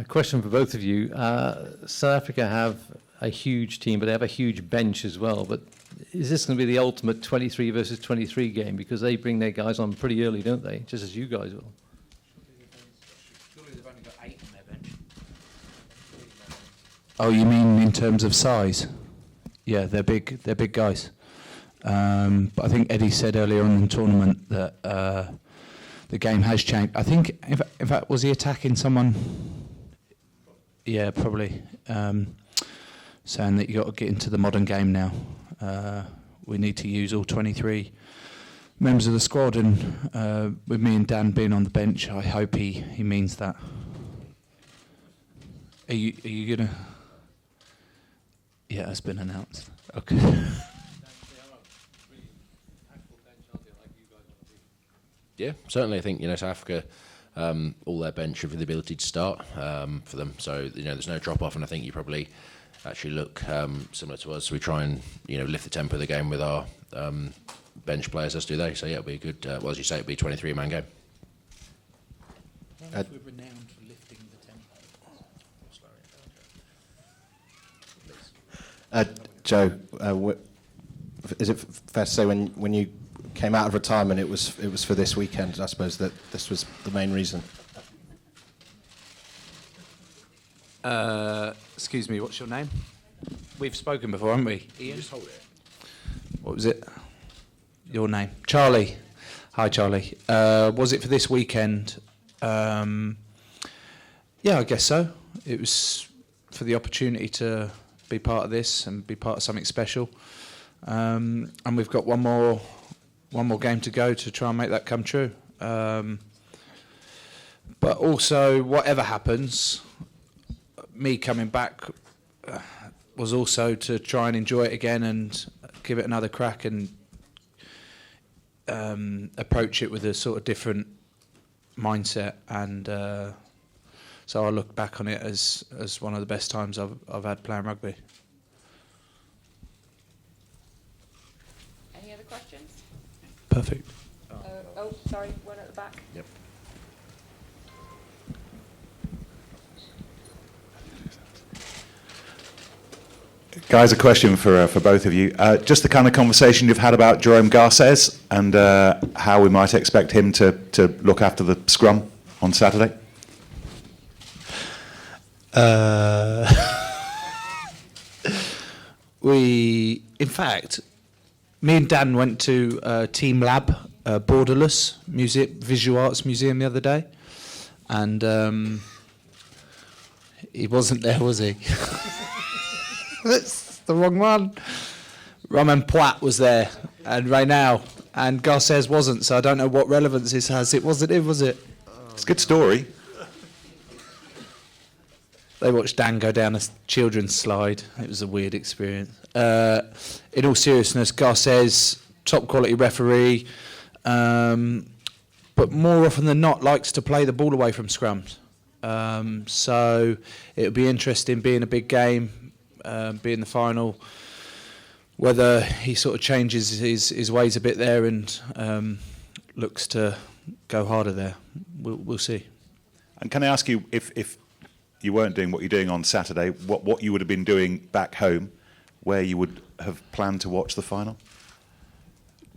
Question for both of you. South Africa have a huge team, but they have a huge bench as well. But is this going to be the ultimate 23 versus 23 game? Because they bring their guys on pretty early, don't they? Just as you guys will. Surely they've only got 8 on their bench. Oh, you mean in terms of size? Yeah, they're big. They're big guys. But I think Eddie said earlier on in the tournament that the game has changed. I think, in fact, was he attacking someone? Yeah, probably. Saying that you got to get into the modern game now. We need to use all 23 members of the squad, and with me and Dan being on the bench, I hope he means that. Are you gonna? Yeah, it's been announced. Okay. Yeah, certainly. I think South Africa, all their bench have the ability to start for them. So there's no drop off, and I think you probably actually look similar to us. We try and lift the tempo of the game with our bench players, as do they. So yeah, it'll be a good. Well, as you say, it'll be a 23-man game. We're renowned for lifting the tempo. Joe, is it fair to say when you came out of retirement, it was for this weekend? I suppose that this was the main reason. Excuse me, what's your name? We've spoken before, haven't we? Ian? Just hold it. What was it? Your name? Charlie. Hi, Charlie. Was it for this weekend? Yeah, I guess so. It was for the opportunity to be part of this and be part of something special. And we've got one more game to go to try and make that come true. But also, whatever happens, me coming back was also to try and enjoy it again and give it another crack and approach it with a sort of different mindset. And so I look back on it as one of the best times I've had playing rugby. Any other questions? Perfect. Oh, sorry, one at the back. Yep. Guys, a question for both of you. Just the kind of conversation you've had about Jerome Garces and how we might expect him to look after the scrum on Saturday. In fact, me and Dan went to Team Lab, Borderless Visual Arts Museum the other day, and he wasn't there, was he? That's the wrong one. Romain Poit was there, and Reynal, and Garces wasn't, so I don't know what relevance this has. It wasn't him, was it? It's a good story. They watched Dan go down a children's slide. It was a weird experience. In all seriousness, Garces, top quality referee, but more often than not likes to play the ball away from scrums. So it'll be interesting, being a big game, being the final, whether he sort of changes his ways a bit there and looks to go harder there. We'll see. And can I ask you, if you weren't doing what you're doing on Saturday, what you would have been doing back home, where you would have planned to watch the final?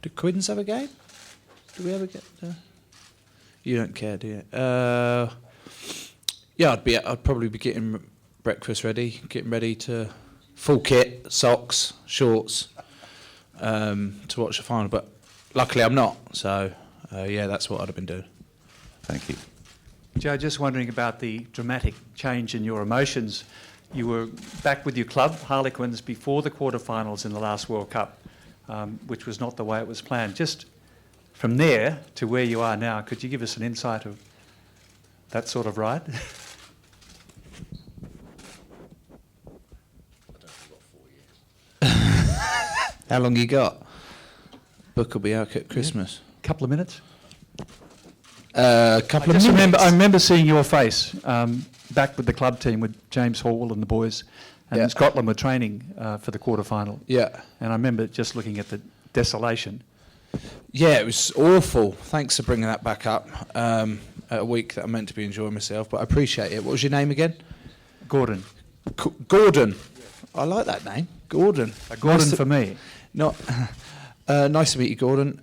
Do Quins have a game? Do we ever get? You don't care, do you? Yeah, I'd probably be getting breakfast ready, getting ready to full kit, socks, shorts, to watch the final. But luckily, I'm not. So yeah, that's what I'd have been doing. Thank you. Joe, just wondering about the dramatic change in your emotions. You were back with your club, Harlequins, before the quarterfinals in the last World Cup, which was not the way it was planned. Just from there to where you are now, could you give us an insight of that sort of ride? How long you got? Book will be out at Christmas. Couple of minutes. I remember seeing your face back with the club team with James Hall and the boys, and Scotland were training for the quarterfinal. Yeah. And I remember just looking at the desolation. Yeah, it was awful. Thanks for bringing that back up at a week that I'm meant to be enjoying myself, but I appreciate it. What was your name again? Gordon. Gordon. I like that name, Gordon. Gordon Nice to- for me. Not nice to meet you, Gordon.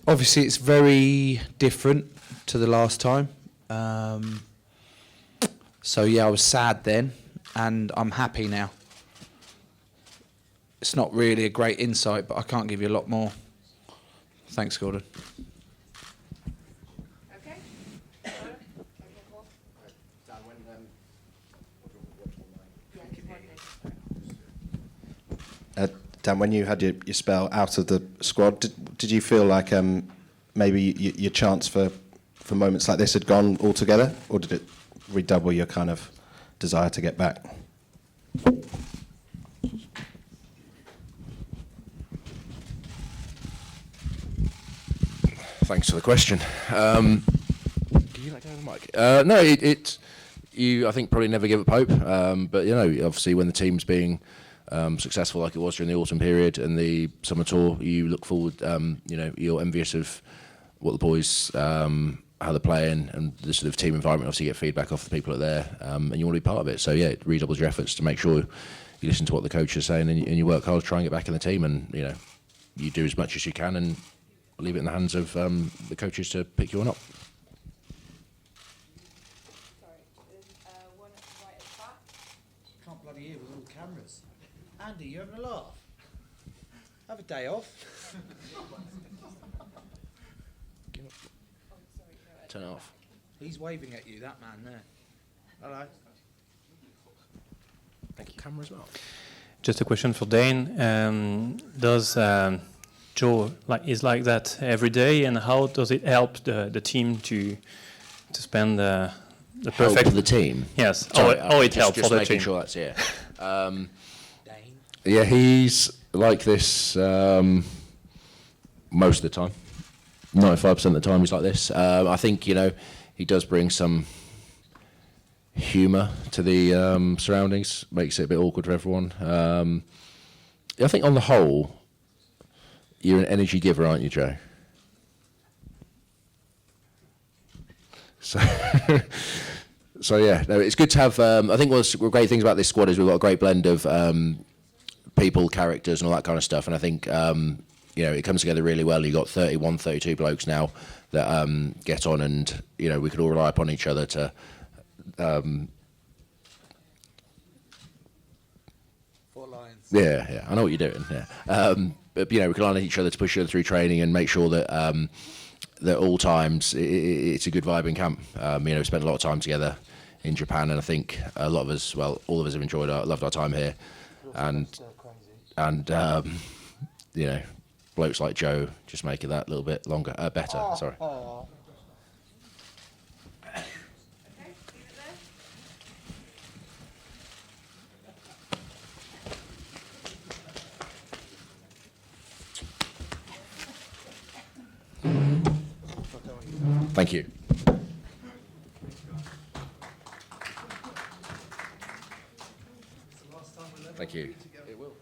Obviously, it's very different to the last time. So yeah, I was sad then, and I'm happy now. It's not really a great insight, but I can't give you a lot more. Thanks, Gordon. Okay. Dan, when you had your spell out of the squad, did you feel like maybe your chance for moments like this had gone altogether, or did it redouble your kind of desire to get back? Thanks for the question. Can you let go of the mic? No, you I think probably never give up hope. But you know, obviously when the team's being successful like it was during the autumn period and the summer tour, you look forward. You know, you're envious of what the boys, how they're playing, and the sort of team environment. Obviously, you get feedback off the people that are there, and you want to be part of it. So yeah, it redoubles your efforts to make sure you listen to what the coach is saying and you work hard to try and get back in the team. And you know, you do as much as you can and leave it in the hands of the coaches to pick you or not. Sorry, there's one right at the back. Can't bloody hear with all the cameras. Andy, you having a laugh? Have a day off. Turn it off. He's waving at you, that man there. Hello. Thank you. Camera as well. Just a question for Dane. Does Joe is like that every day, and how does it help the team to spend the perfect Help the team? Yes. Sorry, how it helps just for the making team. sure that's yeah, he's like this most of the time. 95% of the time he's like this. I think, you know, he does bring some humour to the surroundings, makes it a bit awkward for everyone. I think on the whole, you're an energy giver, aren't you, Joe? So, so yeah, no, it's good to have. I think one of the great things about this squad is we've got a great blend of people, characters, and all that kind of stuff. And I think you know, it comes together really well. You've got 31, 32 blokes now that get on, and you know, we could all rely upon each other to. 4 lines. Yeah, I know what you're doing. Yeah, but you know, we can rely on each other to push each other through training and make sure that that all times it's a good vibe in camp. You know, we spent a lot of time together in Japan, and I think a lot of us, well, all of us have loved our time here, and you know, blokes like Joe just make it that little bit longer, better. Sorry. Okay, leave it there. Thank you. Thank you. It will.